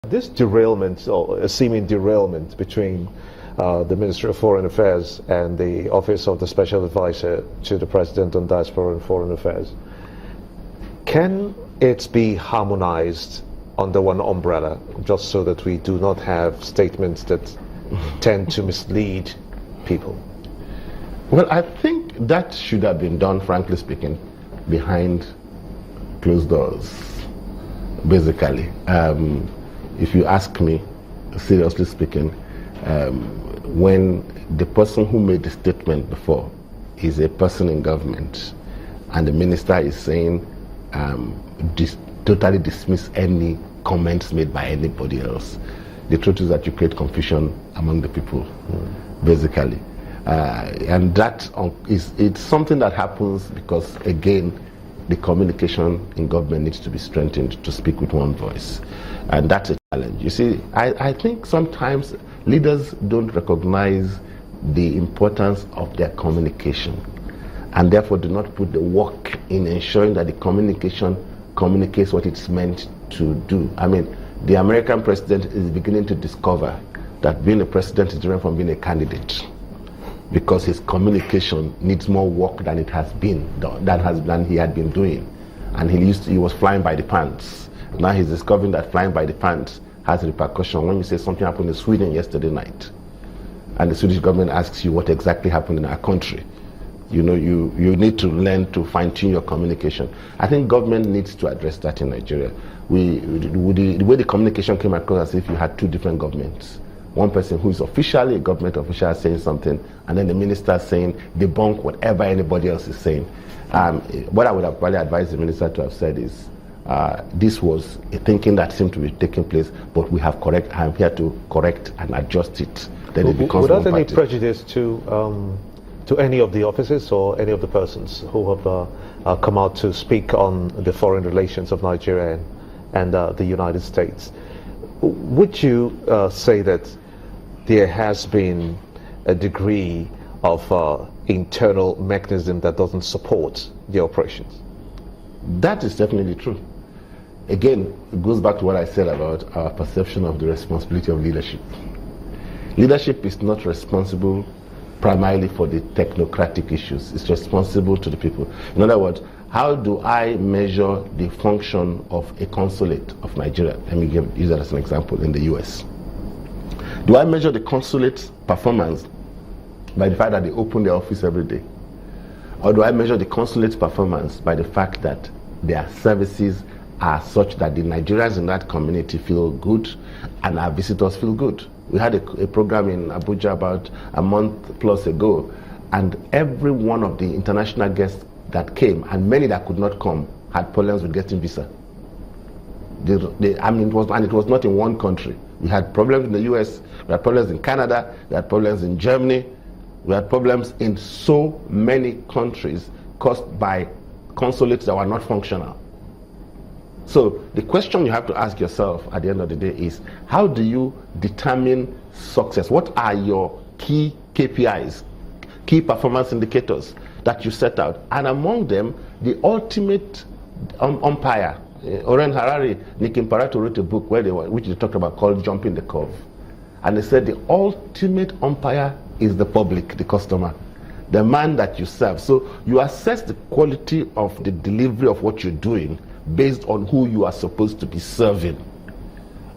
This derailment, or a seeming derailment between the Ministry of Foreign Affairs and the Office of the Special Advisor to the President on Diaspora and Foreign Affairs, can it be harmonized under one umbrella, just so that we do not have statements that tend to mislead people? Well, I think that should have been done, frankly speaking, behind closed doors, basically. If you ask me, seriously speaking, when the person who made the statement before is a person in government and the minister is saying totally dismiss any comments made by anybody else, the truth is that you create confusion among the people, basically. And that it's something that happens because, again, the communication in government needs to be strengthened to speak with one voice. And that's a challenge. You see, I think sometimes leaders don't recognize the importance of their communication and therefore do not put the work in ensuring that the communication communicates what it's meant to do. I mean, the American president is beginning to discover that being a president is different from being a candidate, because his communication needs more work than it has been, than he had been doing. And he was flying by the pants. Now he's discovering that flying by the pants has repercussion. When you say something happened in Sweden yesterday night, and the Swedish government asks you what exactly happened in our country, you know, you need to learn to fine-tune your communication. I think government needs to address that in Nigeria. The way the communication came across as if you had two different governments. One person who is officially a government official saying something, and then the minister saying debunk whatever anybody else is saying. What I would have probably advised the minister to have said is, this was a thinking that seemed to be taking place, but I'm here to correct and adjust it. Then it becomes without any prejudice to any of the officers or any of the persons who have come out to speak on the foreign relations of Nigeria and the United States. Would you say that there has been a degree of internal mechanism that doesn't support the operations? That is definitely true. Again, it goes back to what I said about our perception of the responsibility of leadership. Leadership is not responsible primarily for the technocratic issues. It's responsible to the people. In other words, how do I measure the function of a consulate of Nigeria? Let me use that as an example in the US. Do I measure the consulate's performance by the fact that they open their office every day? Or do I measure the consulate's performance by the fact that their services are such that the Nigerians in that community feel good and our visitors feel good? We had a program in Abuja about a month plus ago, and every one of the international guests that came, and many that could not come, had problems with getting visa. It was not in one country. We had problems in the US, we had problems in Canada, we had problems in Germany, we had problems in so many countries caused by consulates that were not functional. So the question you have to ask yourself at the end of the day is, how do you determine success? What are your key KPIs, key performance indicators that you set out? And among them, the ultimate umpire. Oren Harari, Nick Imparato wrote a book which they talked about called Jumping the Curve. And they said the ultimate umpire is the public, the customer, the man that you serve. So you assess the quality of the delivery of what you're doing based on who you are supposed to be serving.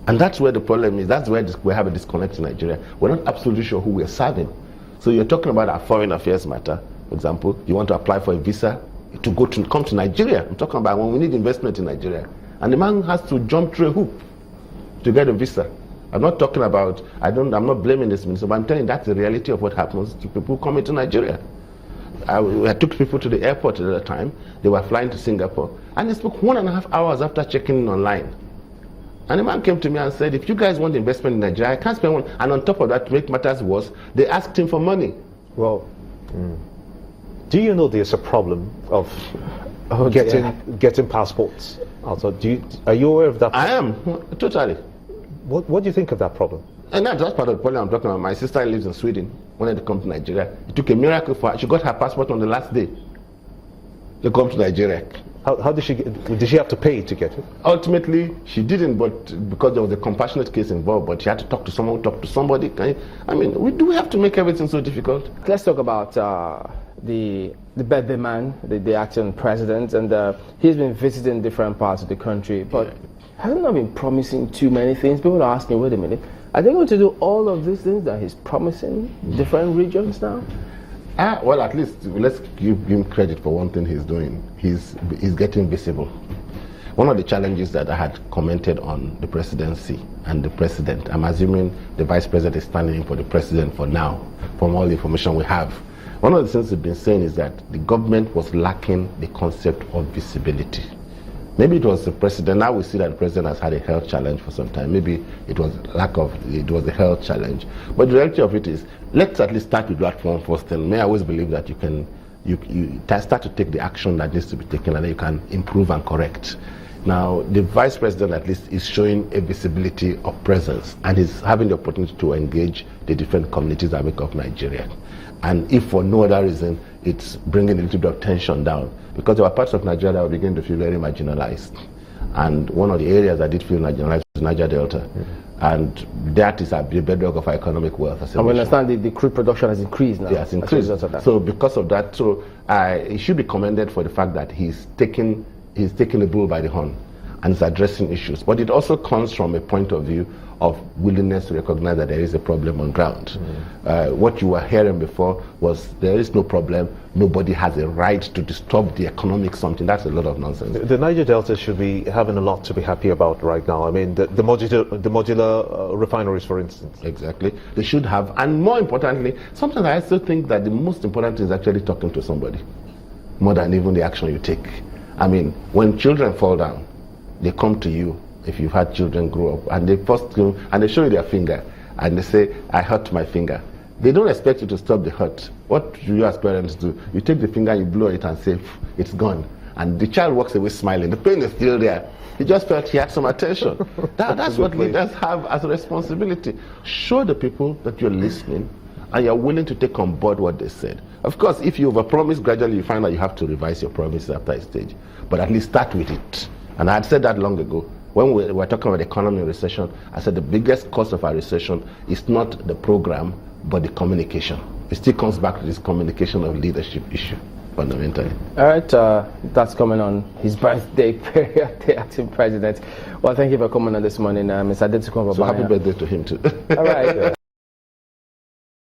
And that's where the problem is. That's where we have a disconnect in Nigeria. We're not absolutely sure who we're serving. So you're talking about our foreign affairs matter. For example, you want to apply for a visa to come to Nigeria. I'm talking about when we need investment in Nigeria. And the man has to jump through a hoop to get a visa. I'm not talking about, I'm not blaming this minister, but I'm telling you that's the reality of what happens to people coming to Nigeria. I took people to the airport at the time. They were flying to Singapore. And they spoke 1.5 hours after checking in online. And the man came to me and said, if you guys want investment in Nigeria, I can't spend one. And on top of that, to make matters worse, they asked him for money. Well, do you know there's a problem of getting passports? Also, are you aware of that? I am, totally. What do you think of that problem? And that's part of the problem I'm talking about. My sister lives in Sweden, wanted to come to Nigeria. It took a miracle for her. She got her passport on the last day to come to Nigeria. How did she have to pay to get it? Ultimately, she didn't, but because there was a compassionate case involved, but she had to talk to someone, talk to somebody. I mean, do we have to make everything so difficult? Let's talk about the birthday man, the acting president, and he's been visiting different parts of the country, but hasn't not been promising too many things. People are asking, wait a minute, are they going to do all of these things that he's promising different regions now? Well, at least let's give him credit for one thing he's doing. He's getting visible. One of the challenges that I had commented on the presidency and the president, I'm assuming the vice president is standing in for the president for now, from all the information we have. One of the things we've been saying is that the government was lacking the concept of visibility. Maybe it was the president. Now we see that the president has had a health challenge for some time. Maybe it was the health challenge. But the reality of it is, let's at least start with that one first thing. I always believe that you start to take the action that needs to be taken, and then you can improve and correct. Now, the vice president at least is showing a visibility of presence, and is having the opportunity to engage the different communities that make up Nigeria. And if for no other reason, it's bringing a little bit of tension down, because there were parts of Nigeria that were beginning to feel very marginalized. And one of the areas that did feel marginalized was Niger Delta. And that is the bedrock of our economic wealth. And we understand the crude production has increased now. Yeah, it's increased. So because of that, he should be commended for the fact that he's taking the bull by the horn and is addressing issues. But it also comes from a point of view of willingness to recognize that there is a problem on ground. What you were hearing before was there is no problem, nobody has a right to disturb the economic something. That's a lot of nonsense. The Niger Delta should be having a lot to be happy about right now. I mean, the modular refineries, for instance. Exactly. They should have. And more importantly, sometimes I also think that the most important thing is actually talking to somebody, more than even the action you take. I mean, when children fall down, they come to you. If you've had children grow up, and they first go and they show you their finger, and they say, I hurt my finger. They don't expect you to stop the hurt. What do you as parents do? You take the finger, you blow it and say, it's gone. And the child walks away smiling. The pain is still there. He just felt he had some attention. That's what leaders have as a responsibility. Show the people that you're listening and you're willing to take on board what they said. Of course, if you overpromise, gradually you find that you have to revise your promises after a stage. But at least start with it. And I had said that long ago. When we were talking about economy recession, I said the biggest cause of our recession is not the program, but the communication. It still comes back to this communication of leadership issue, fundamentally. All right, that's coming on his birthday period, the acting president. Well, thank you for coming on this morning, Mr. Adetiku. So happy birthday to him too. All right.